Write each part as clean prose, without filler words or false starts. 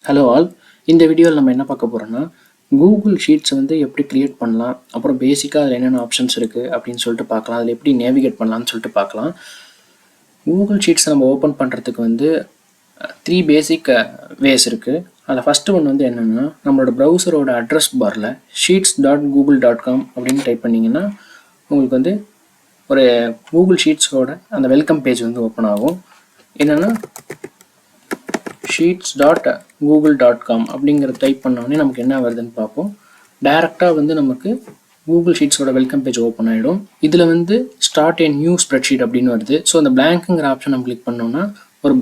Hello all. இந்த வீடியோவில் நம்ம என்ன பார்க்க போகிறோம்னா கூகுள் ஷீட்ஸை வந்து எப்படி க்ரியேட் பண்ணலாம், அப்புறம் பேசிக்காக அதில் என்னென்ன ஆப்ஷன்ஸ் இருக்குது அப்படின்னு சொல்லிட்டு பார்க்கலாம். அதில் எப்படி நேவிகேட் பண்ணலாம்னு சொல்லிட்டு பார்க்கலாம். கூகுள் ஷீட்ஸை நம்ம ஓப்பன் பண்ணுறதுக்கு வந்து 3 பேசிக் வேஸ் இருக்குது. அதில் ஃபஸ்ட்டு ஒன்று வந்து என்னென்னா, நம்மளோட ப்ரௌசரோட அட்ரஸ் பாரில் sheets.google.com அப்படின்னு டைப் பண்ணிங்கன்னா உங்களுக்கு வந்து ஒரு கூகுள் ஷீட்ஸோட அந்த வெல்கம் பேஜ் வந்து ஓப்பன் ஆகும். என்னென்னா sheets.google.com அப்படிங்கிறத டைப் பண்ணோடனே நமக்கு என்ன வருதுன்னு பார்ப்போம். டைரெக்டாக வந்து நமக்கு கூகுள் ஷீட்ஸோட வெல்கம் பேஜ் ஓப்பன் ஆகிடும். இதில் வந்து ஸ்டார்ட் ஏ நியூ ஸ்ப்ரெட்ஷீட் அப்படின்னு வருது. ஸோ அந்த பிளாங்க்குங்கிற ஆப்ஷன் நம்ம கிளிக் பண்ணோம்னா ஒரு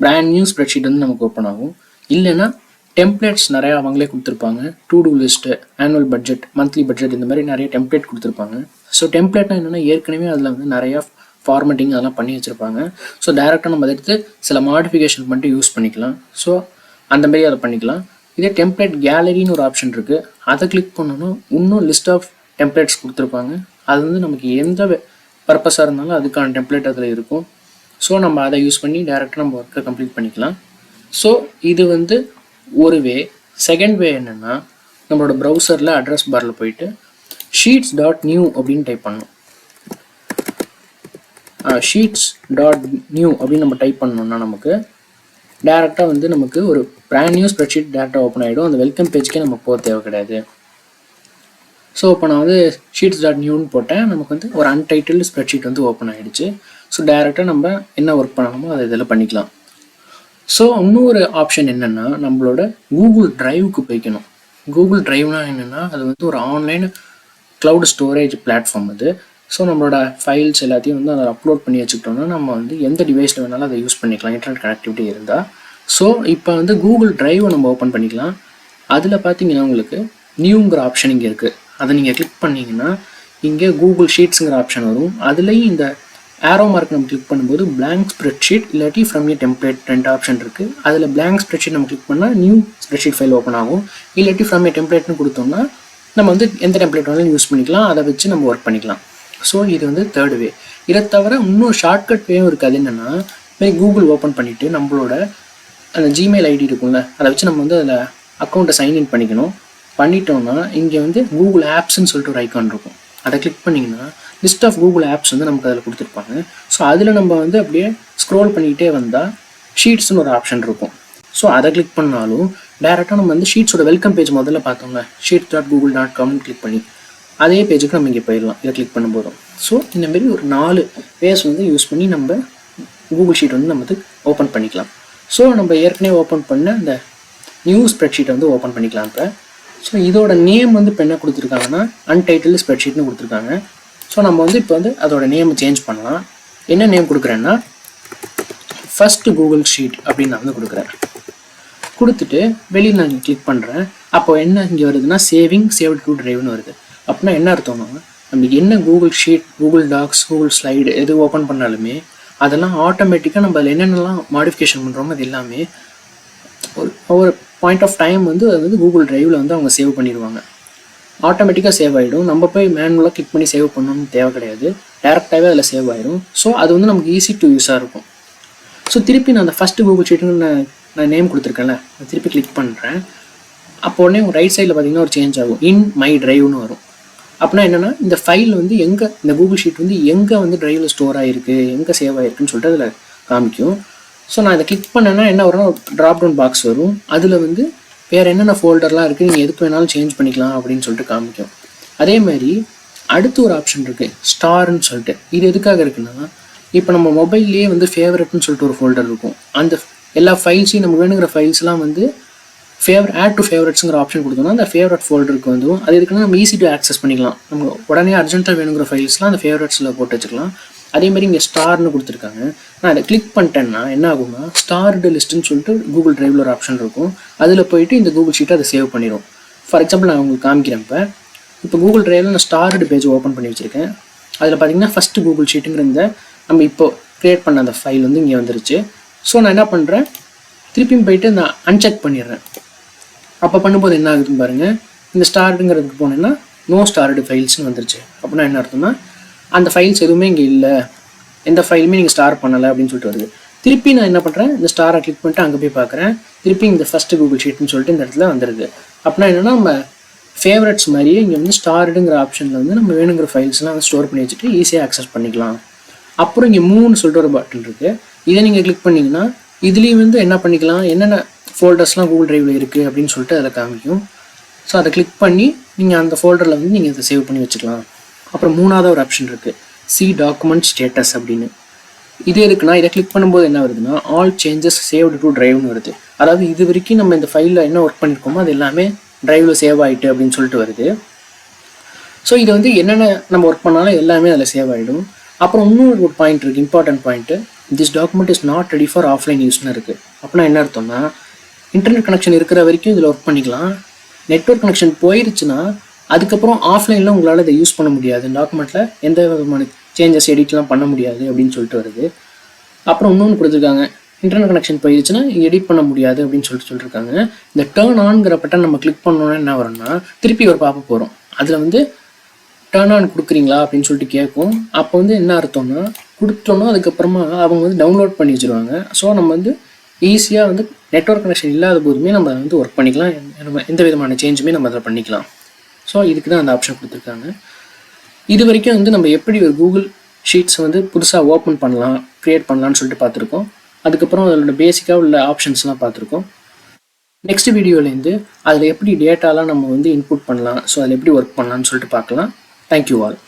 பிராண்ட் நியூ ஸ்ப்ரெட்ஷீட் வந்து நமக்கு ஓப்பன் ஆகும். இல்லைன்னா டெம்ப்ளேட்ஸ் நிறையா அவங்களே கொடுத்துருப்பாங்க. To do list, annual budget, monthly budget, இந்த மாதிரி நிறைய டெம்ப்ளேட் கொடுத்துருப்பாங்க. ஸோ டெம்ப்ளேட்னா என்னென்னா ஏற்கனவே அதில் வந்து நிறையா ஃபார்மேட்டிங் அதெல்லாம் பண்ணி வச்சுருப்பாங்க. ஸோ டேரெக்டாக நம்ம அதை எடுத்து சில மாடிஃபிகேஷன் பண்ணிட்டு யூஸ் பண்ணிக்கலாம். ஸோ அந்த மாதிரி அதை பண்ணிக்கலாம். இதே டெம்ப்ளேட் கேலரின்னு ஒரு ஆப்ஷன் இருக்குது. அதை கிளிக் பண்ணோன்னா இன்னும் லிஸ்ட் ஆஃப் டெம்ப்ளேட்ஸ் கொடுத்துருப்பாங்க. அது வந்து நமக்கு எந்த பர்பஸாக இருந்தாலும் அதுக்கான டெம்ப்ளேட் அதில் இருக்கும். ஸோ நம்ம அதை யூஸ் பண்ணி டேரெக்டாக நம்ம ஒர்க்கை கம்ப்ளீட் பண்ணிக்கலாம். ஸோ இது வந்து ஒரு வே. செகண்ட் வே என்னென்னா, நம்மளோட ப்ரௌசரில் அட்ரஸ் பாரில் போயிட்டு sheets.new அப்படின்னு டைப் பண்ணணும். sheets.new அப்படின்னு நம்ம டைப் பண்ணோம்னா நமக்கு டேரெக்டாக வந்து நமக்கு ஒரு பிராண்ட் நியூ ஸ்ப்ரெட்ஷீட் டேரெக்டாக ஓப்பன் ஆகிடும். அந்த வெல்கம் பேஜ்க்கே நம்ம போக தேவை கிடையாது. ஸோ இப்போ நான் வந்து sheets.newன்னு போட்டேன். நமக்கு வந்து ஒரு அன்டைட்டில்டு ஸ்ப்ரெட்ஷீட் வந்து ஓப்பன் ஆகிடுச்சு. ஸோ டேரெக்டாக நம்ம என்ன ஒர்க் பண்ணணுமோ அதை இதில் பண்ணிக்கலாம். ஸோ இன்னொரு ஆப்ஷன் என்னென்னா, நம்மளோட கூகுள் ட்ரைவுக்கு போய்க்கணும். கூகுள் ட்ரைவ்னால் என்னென்னா, அது வந்து ஒரு ஆன்லைன் க்ளவுட் ஸ்டோரேஜ் பிளாட்ஃபார்ம் அது. ஸோ நம்மளோட ஃபைல்ஸ் எல்லாத்தையும் வந்து அதை அப்லோட் பண்ணி வச்சுக்கிட்டோம்னா நம்ம வந்து எந்த டிவைஸில் வேணாலும் அதை யூஸ் பண்ணிக்கலாம், இன்டர்நெட் கனெக்டிவிட்டி இருந்தால். ஸோ இப்போ வந்து கூகுள் ட்ரைவை நம்ம ஓப்பன் பண்ணிக்கலாம். அதில் பார்த்தீங்கன்னா உங்களுக்கு நியூங்கிற ஆப்ஷன் இங்கே இருக்குது. அதை நீங்கள் கிளிக் பண்ணிங்கன்னா இங்கே கூகுள் ஷீட்ஸுங்கிற ஆப்ஷன் வரும். அதுலேயும் இந்த ஆரோ மார்க் நம்ம கிளிக் பண்ணும்போது பிளாங்க் ஸ்ப்ரெட்ஷீட் இல்லாட்டி ஃப்ரம் ஏ டெம்ப்ளேட் 2 ஆப்ஷன் இருக்குது. அதில் பிளாங்க் ஸ்ப்ரெட்ஷீட் நம்ம கிளிக் பண்ணால் நியூ ஸ்ப்ரெட்ஷீட் ஃபைல் ஓப்பன் ஆகும். இல்லாட்டி ஃப்ரம் ஏ டெம்ப்ளேட்னு கொடுத்தோம்னா நம்ம வந்து எந்த டெம்ப்ளேட் வேணாலும் யூஸ் பண்ணிக்கலாம். அதை வச்சு நம்ம ஒர்க் பண்ணிக்கலாம். ஸோ இது வந்து தேர்ட் வே. இதை தவிர இன்னொரு ஷார்ட்கட் வேவும் இருக்குது. அது என்னென்னா, மாதிரி கூகுள் ஓப்பன் பண்ணிவிட்டு நம்மளோட அந்த ஜிமெயில் ஐடி இருக்கும்ல, அதை வச்சு நம்ம வந்து அதில் அக்கௌண்ட்டை சைன்இன் பண்ணிக்கணும். பண்ணிட்டோம்னா இங்கே வந்து கூகுள் ஆப்ஸ்ன்னு சொல்லிட்டு ஒரு ஐக்கான் இருக்கும். அதை கிளிக் பண்ணிங்கன்னா லிஸ்ட் ஆஃப் கூகுள் ஆப்ஸ் வந்து நமக்கு அதில் கொடுத்துருப்பாங்க. ஸோ அதில் நம்ம வந்து அப்படியே ஸ்க்ரோல் பண்ணிக்கிட்டே வந்தால் ஷீட்ஸ்னு ஒரு ஆப்ஷன் இருக்கும். ஸோ அதை கிளிக் பண்ணாலும் டேரெக்டாக நம்ம வந்து ஷீட்ஸோட வெல்கம் பேஜ் முதல்ல பார்த்தோம்ல, sheets.google.comனு கிளிக் பண்ணி அதே பேஜுக்கு நம்ம இங்கே போயிடலாம் இதை கிளிக் பண்ணும் போதும். ஸோ இந்தமாரி ஒரு 4 பேஸ் வந்து யூஸ் பண்ணி நம்ம கூகுள் ஷீட் வந்து நம்ம ஓப்பன் பண்ணிக்கலாம். ஸோ நம்ம ஏற்கனவே ஓப்பன் பண்ண இந்த நியூ ஸ்ப்ரெட்ஷீட்டை வந்து ஓப்பன் பண்ணிக்கலாம். இப்போ ஸோ இதோட நேம் வந்து இப்போ என்ன கொடுத்துருக்காங்கன்னா அன்டைட்டில்டு ஸ்ப்ரெட்ஷீட்னு கொடுத்துருக்காங்க. ஸோ நம்ம வந்து இப்போ வந்து அதோட நேமை சேஞ்ச் பண்ணலாம். என்ன நேம் கொடுக்குறேன்னா ஃபஸ்ட்டு கூகுள் ஷீட் அப்படின்னு நான் வந்து கொடுக்குறேன். கொடுத்துட்டு வெளியில் நான் கிளிக் பண்ணுறேன். அப்போ என்ன இங்கே வருதுன்னா சேவ் டு ட்ரைவ்னு வருது. அப்படின்னா என்ன அர்த்தம்னா, நம்மளுக்கு என்ன Google sheet, Google docs, Google slide எது ஓப்பன் பண்ணாலுமே அதெல்லாம் ஆட்டோமேட்டிக்காக நம்ம அதில் என்னென்னலாம் மாடிஃபிகேஷன் பண்ணுறோமோ அது எல்லாமே ஒரு பாயிண்ட் ஆஃப் டைம் வந்து அது வந்து கூகுள் ட்ரைவில் வந்து அவங்க சேவ் பண்ணிடுவாங்க. ஆட்டோமேட்டிக்காக சேவ் ஆகிடும். நம்ம போய் மேனுவலாக கிளிக் பண்ணி சேவ் பண்ணணும்னு தேவை கிடையாது. டேரெக்டாகவே அதில் சேவ் ஆகிடும். ஸோ அது வந்து நமக்கு ஈஸி டு யூஸாக இருக்கும். ஸோ திருப்பி நான் அந்த ஃபஸ்ட்டு கூகுள் ஷீட்டுன்னு நான் நேம் கொடுத்துருக்கேன்ல, நான் திருப்பி கிளிக் பண்ணுறேன். அப்போ உடனே ரைட் சைடில் பார்த்தீங்கன்னா ஒரு சேஞ்ச் ஆகும். இன் மை ட்ரைவ்னு வரும். அப்படின்னா என்னென்னா, இந்த ஃபைல் வந்து எங்கே, இந்த கூகுள் ஷீட் வந்து எங்கே வந்து ட்ரைவில் ஸ்டோர் ஆகிருக்கு, எங்கே சேவ் ஆகிருக்குன்னு சொல்லிட்டு அதில் காமிக்கும். ஸோ நான் இதை கிளிக் பண்ணேன்னா என்ன வரும்னா, ட்ராப் டவுன் பாக்ஸ் வரும். அதில் வந்து வேறு என்னென்ன ஃபோல்டர்லாம் இருக்குது, நீங்கள் எதுக்கு வேணாலும் சேஞ்ச் பண்ணிக்கலாம் அப்படின்னு சொல்லிட்டு காமிக்கும். அதேமாதிரி அடுத்து ஒரு ஆப்ஷன் இருக்குது ஸ்டார்ன்னு சொல்லிட்டு. இது எதுக்காக இருக்குன்னா, இப்போ நம்ம மொபைல்லேயே வந்து ஃபேவரட்னு சொல்லிட்டு ஒரு ஃபோல்டர் இருக்கும். அந்த எல்லா ஃபைல்ஸையும் நமக்கு வேணுங்கிற ஃபைல்ஸ்லாம் வந்து ஆட் டு ஃபேவரட்ஸுங்கிற ஆப்ஷன் கொடுத்தோம்னா அந்த ஃபேவரட் ஃபோல்டருக்கு வந்துடும். அது எதுக்குன்னா நம்ம ஈஸி டு ஆக்சஸ் பண்ணிக்கலாம். நம்ம உடனே அர்ஜென்ட்டாக வேணுங்கிற ஃபைல்ஸ்லாம் அந்த ஃபேவரட்ஸில் போட்டு வச்சுக்கலாம். அதேமாதிரி இங்கே ஸ்டார்னு கொடுத்துருக்காங்க. நான் அதை கிளிக் பண்ணிட்டேன்னா என்ன ஆகும்னா, ஸ்டார்டு லிஸ்ட்டுன்னு சொல்லிட்டு கூகுள் ட்ரைவில் ஒரு ஆப்ஷன் இருக்கும். அதில் போயிட்டு இந்த கூகுள் ஷீட்டை அதை சேவ் பண்ணிடும். ஃபார் எக்ஸாம்பிள் நான் உங்களுக்கு காமிக்கிறேன். இப்போ கூகுள் ட்ரைவில் நான் ஸ்டார்டு பேஜ் ஓப்பன் பண்ணி வச்சுருக்கேன். அதில் பார்த்தீங்கன்னா ஃபஸ்ட்டு கூகுள் ஷீட்டுங்கிற இந்த நம்ம இப்போ க்ரியேட் பண்ண அந்த ஃபைல் வந்து இங்கே வந்துருச்சு. ஸோ நான் என்ன பண்ணுறேன், திருப்பியும் போயிட்டு நான் அன்செக் பண்ணிடுறேன். அப்போ பண்ணும்போது என்ன ஆகுதுன்னு பாருங்கள், இந்த ஸ்டார்டுங்கிறதுக்கு போனேன்னா நோ ஸ்டார்டு ஃபைல்ஸ்னு வந்துருச்சு. அப்படின்னா என்ன அர்த்தம்னா, அந்த ஃபைல்ஸ் எதுவுமே இங்கே இல்லை, எந்த ஃபைலுமே நீங்கள் ஸ்டார் பண்ணலை அப்படின்னு சொல்லிட்டு வருது. திருப்பி நான் என்ன பண்ணுறேன், இந்த ஸ்டாரை கிளிக் பண்ணிட்டு அங்கே போய் பார்க்குறேன். திருப்பி இந்த ஃபஸ்ட்டு கூகுள் ஷீட்னு சொல்லிட்டு இந்த இடத்துல வந்துடுது. அப்படின்னா என்னென்னா நம்ம ஃபேவரட்ஸ் மாதிரியே இங்கே வந்து ஸ்டார்டுங்கிற ஆப்ஷனில் வந்து நம்ம வேணுங்கிற ஃபைல்ஸ்லாம் வந்து ஸ்டோர் பண்ணி வச்சுட்டு ஈஸியாக ஆக்சஸ் பண்ணிக்கலாம். அப்புறம் இங்கே மூணு சொல்லிட்டு ஒரு பட்டன் இருக்குது. இதை நீங்கள் கிளிக் பண்ணிங்கன்னா இதுலேயும் வந்து என்ன பண்ணிக்கலாம், என்னென்ன ஃபோல்டர்ஸ்லாம் கூகுள் ட்ரைவில் இருக்குது அப்படின்னு சொல்லிட்டு அதை காமிக்கும். ஸோ அதை கிளிக் பண்ணி நீங்கள் அந்த ஃபோல்டரில் வந்து நீங்கள் இதை சேவ் பண்ணி வச்சுக்கலாம். அப்புறம் மூணாவது ஒரு ஆப்ஷன் இருக்குது, சி டாக்குமெண்ட் ஸ்டேட்டஸ் அப்படின்னு. இது இருக்குன்னா இதை கிளிக் பண்ணும்போது என்ன வருதுன்னா, ஆல் சேஞ்சஸ் சேவ்டு டு ட்ரைவ்னு வருது. அதாவது இது வரைக்கும் நம்ம இந்த ஃபைலில் என்ன ஒர்க் பண்ணியிருக்கோமோ அது எல்லாமே ட்ரைவில் சேவ் ஆகிட்டு அப்படின்னு சொல்லிட்டு வருது. ஸோ இது வந்து என்னென்ன நம்ம ஒர்க் பண்ணாலும் எல்லாமே அதில் சேவ் ஆகிடும். அப்புறம் இன்னொரு ஒரு பாயிண்ட் இருக்குது, important point, this document is not ready for offline யூஸ்னு இருக்குது. அப்படின்னா என்ன அர்த்தம்னா, இன்டர்நெட் கனெக்ஷன் இருக்கிற வரைக்கும் இதில் ஒர்க் பண்ணிக்கலாம். நெட்வொர்க் கனெக்ஷன் போயிருச்சுன்னா அதுக்கப்புறம் ஆஃப்லைனில் உங்களால் இதை யூஸ் பண்ண முடியாது, டாக்குமெண்ட்டில் எந்த விதமான சேஞ்சஸ் எடிட்லாம் பண்ண முடியாது அப்படின்னு சொல்லிட்டு வருது. அப்புறம் இன்னொன்று கொடுத்துருக்காங்க, இன்டர்நெட் கனெக்ஷன் போயிடுச்சுன்னா எடிட் பண்ண முடியாது அப்படின்னு சொல்லியிருக்காங்க. இந்த டேர்ன் ஆன்கிற பட்டன் நம்ம கிளிக் பண்ணோன்னா என்ன வரும்னா, திருப்பி ஒரு பாப்பப் போகிறோம். அதில் வந்து டேர்ன் ஆன் கொடுக்குறீங்களா அப்படின்னு சொல்லிட்டு கேட்கும். அப்போ வந்து என்ன அர்த்தம்னா, கொடுத்தோன்னா அதுக்கப்புறமா அவங்க வந்து டவுன்லோட் பண்ணி வச்சுருவாங்க. ஸோ நம்ம வந்து ஈஸியாக வந்து நெட்வொர்க் கனெக்ஷன் இல்லாத போதுமே நம்ம அதை வந்து ஒர்க் பண்ணிக்கலாம், நம்ம எந்த விதமான சேஞ்சுமே நம்ம அதில் பண்ணிக்கலாம். ஸோ இதுக்கு தான் அந்த ஆப்ஷன் கொடுத்துருக்காங்க. இது வரைக்கும் வந்து நம்ம எப்படி ஒரு கூகுள் ஷீட்ஸை வந்து புதுசாக ஓப்பன் பண்ணலாம், க்ரியேட் பண்ணலான்னு சொல்லிட்டு பார்த்துருக்கோம். அதுக்கப்புறம் அதோட பேசிக்காக உள்ள ஆப்ஷன்ஸ்லாம் பார்த்துருக்கோம். நெக்ஸ்ட் வீடியோலேருந்து அதில் எப்படி டேட்டாலாம் நம்ம வந்து இன்புட் பண்ணலாம், ஸோ அதில் எப்படி ஒர்க் பண்ணலான்னு சொல்லிட்டு பார்க்கலாம். Thank you all.